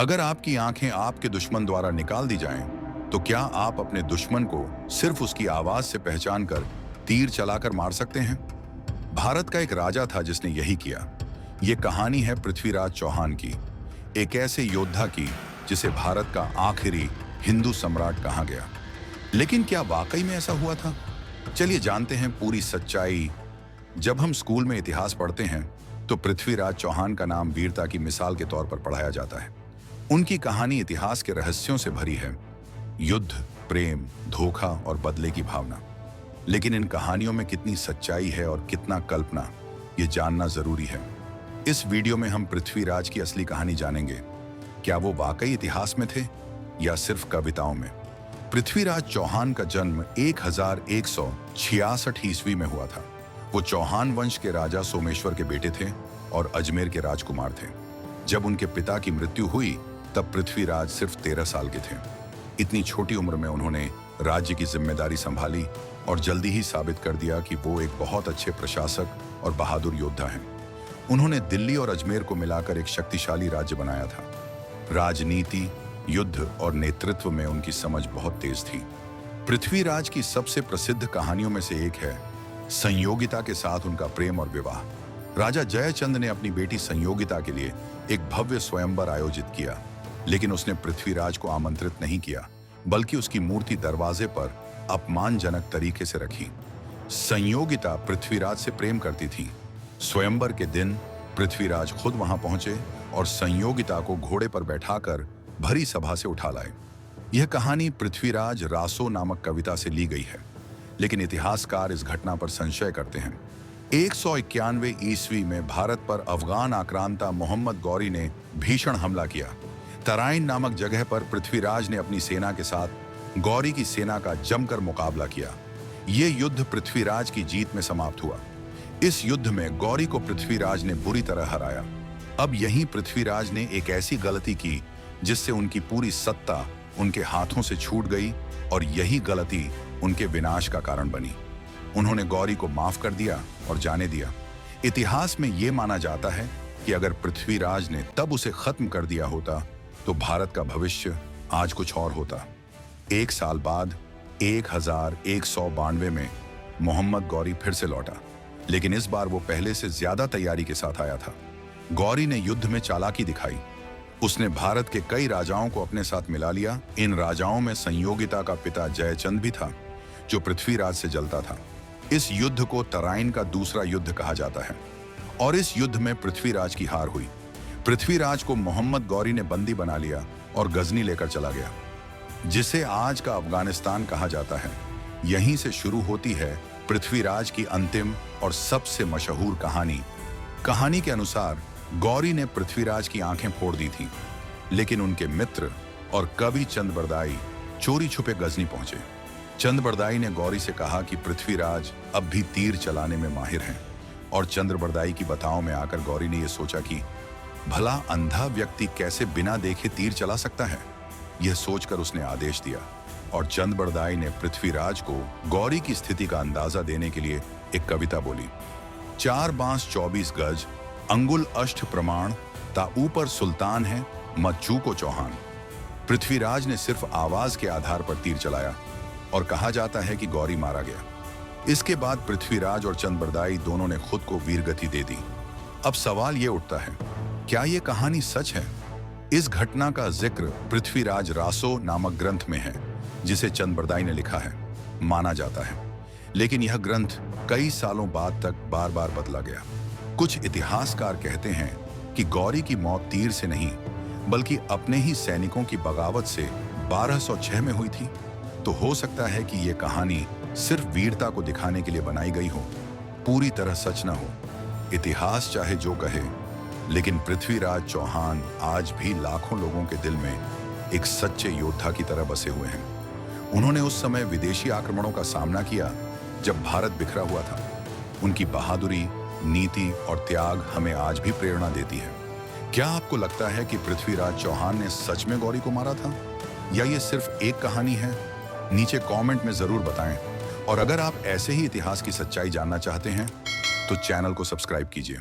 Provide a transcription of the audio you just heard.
अगर आपकी आंखें आपके दुश्मन द्वारा निकाल दी जाएं, तो क्या आप अपने दुश्मन को सिर्फ उसकी आवाज से पहचान कर तीर चलाकर मार सकते हैं? भारत का एक राजा था जिसने यही किया। ये कहानी है पृथ्वीराज चौहान की, एक ऐसे योद्धा की जिसे भारत का आखिरी हिंदू सम्राट कहा गया। लेकिन क्या वाकई में ऐसा हुआ था? चलिए जानते हैं पूरी सच्चाई। जब हम स्कूल में इतिहास पढ़ते हैं तो पृथ्वीराज चौहान का नाम वीरता की मिसाल के तौर पर पढ़ाया जाता है। उनकी कहानी इतिहास के रहस्यों से भरी है, युद्ध, प्रेम, धोखा और बदले की भावना। लेकिन इन कहानियों में कितनी सच्चाई है और कितना कल्पना, ये जानना जरूरी है। इस वीडियो में हम पृथ्वीराज की असली कहानी जानेंगे। क्या वो वाकई इतिहास में थे या सिर्फ कविताओं में? पृथ्वीराज चौहान का जन्म 1166 ईस्वी में हुआ था। वो चौहान वंश के राजा सोमेश्वर के बेटे थे और अजमेर के राजकुमार थे। जब उनके पिता की मृत्यु हुई तब पृथ्वीराज सिर्फ 13 साल के थे। इतनी छोटी उम्र में उन्होंने राज्य की जिम्मेदारी संभाली और जल्दी ही साबित कर दिया कि वो एक बहुत अच्छे प्रशासक और बहादुर योद्धा हैं। उन्होंने दिल्ली और अजमेर को मिलाकर एक शक्तिशाली राज्य बनाया था। राजनीति, युद्ध और नेतृत्व में उनकी समझ बहुत तेज थी। पृथ्वीराज की सबसे प्रसिद्ध कहानियों में से एक है संयोगिता के साथ उनका प्रेम और विवाह। राजा जयचंद ने अपनी बेटी संयोगिता के लिए एक भव्य स्वयंवर आयोजित किया, लेकिन उसने पृथ्वीराज को आमंत्रित नहीं किया, बल्कि उसकी मूर्ति दरवाजे पर अपमानजनक तरीके से रखी। संयोगिता पृथ्वीराज से प्रेम करती थी। स्वयंवर के दिन पृथ्वीराज खुद वहां पहुंचे और संयोगिता को घोड़े पर बैठाकर भरी सभा से उठा लाए। यह कहानी पृथ्वीराज रासो नामक कविता से ली गई है, लेकिन इतिहासकार इस घटना पर संशय करते हैं। 191 ईस्वी में भारत पर अफगान आक्रांता मोहम्मद गौरी ने भीषण हमला किया। तराइन नामक जगह पर पृथ्वीराज ने अपनी सेना के साथ गौरी की सेना का जमकर मुकाबला किया। ये युद्ध पृथ्वीराज की जीत में समाप्त हुआ। इस युद्ध में गौरी को पृथ्वीराज ने बुरी तरह हराया। अब यहीं पृथ्वीराज ने एक ऐसी गलती की जिससे उनकी पूरी सत्ता उनके हाथों से छूट गई और यही गलती उनके विनाश का कारण बनी। उन्होंने गौरी को माफ कर दिया और जाने दिया। इतिहास में यह माना जाता है कि अगर पृथ्वीराज ने तब उसे खत्म कर दिया होता तो भारत का भविष्य आज कुछ और होता। एक साल बाद 1192 में मोहम्मद गौरी फिर से लौटा, लेकिन इस बार वो पहले से ज्यादा तैयारी के साथ आया था। गौरी ने युद्ध में चालाकी दिखाई। उसने भारत के कई राजाओं को अपने साथ मिला लिया। इन राजाओं में संयोगिता का पिता जयचंद भी था, जो पृथ्वीराज से जलता था। इस युद्ध को तराइन का दूसरा युद्ध कहा जाता है और इस युद्ध में पृथ्वीराज की हार हुई। पृथ्वीराज को मोहम्मद गौरी ने बंदी बना लिया और गजनी लेकर चला गया, जिसे आज का अफगानिस्तान कहा जाता है। यहीं से शुरू होती है पृथ्वीराज की अंतिम और सबसे मशहूर कहानी। कहानी के अनुसार गौरी ने पृथ्वीराज की आंखें फोड़ दी थीं, लेकिन उनके मित्र और कवि चंद्रबरदाई चोरी छुपे गजनी पहुंचे। चंद्रबरदाई ने गौरी से कहा कि पृथ्वीराज अब भी तीर चलाने में माहिर हैं, और चंद्रबरदाई की बताओं में आकर गौरी ने यह सोचा कि भला अंधा व्यक्ति कैसे बिना देखे तीर चला सकता है। यह सोचकर उसने आदेश दिया और चंद्रबरदाई ने पृथ्वीराज को गौरी की स्थिति का अंदाजा देने के लिए एक कविता बोली। 4 बांस 24 गज, अंगुल अष्ट प्रमाण, ता ऊपर सुल्तान है, मत चूको चौहान। पृथ्वीराज ने सिर्फ आवाज के आधार पर तीर चलाया और कहा जाता है कि गौरी मारा गया। इसके बाद पृथ्वीराज और चंद्रबरदाई दोनों ने खुद को वीरगति दे दी। अब सवाल ये उठता है, क्या ये कहानी सच है? इस घटना का जिक्र पृथ्वीराज रासो नामक ग्रंथ में है, जिसे चंद्रबरदाई ने लिखा है, माना जाता है। लेकिन यह ग्रंथ कई सालों बाद तक बार बार बदला गया। कुछ इतिहासकार कहते हैं कि गौरी की मौत तीर से नहीं, बल्कि अपने ही सैनिकों की बगावत से 1206 में हुई थी। तो हो सकता है कि यह कहानी सिर्फ वीरता को दिखाने के लिए बनाई गई हो, पूरी तरह सच न हो। इतिहास चाहे जो कहे, लेकिन पृथ्वीराज चौहान आज भी लाखों लोगों के दिल में एक सच्चे योद्धा की तरह बसे हुए हैं। उन्होंने उस समय विदेशी आक्रमणों का सामना किया जब भारत बिखरा हुआ था। उनकी बहादुरी, नीति और त्याग हमें आज भी प्रेरणा देती है। क्या आपको लगता है कि पृथ्वीराज चौहान ने सच में गौरी को मारा था, या ये सिर्फ एक कहानी है? नीचे कमेंट में जरूर बताएं। और अगर आप ऐसे ही इतिहास की सच्चाई जानना चाहते हैं तो चैनल को सब्सक्राइब कीजिए।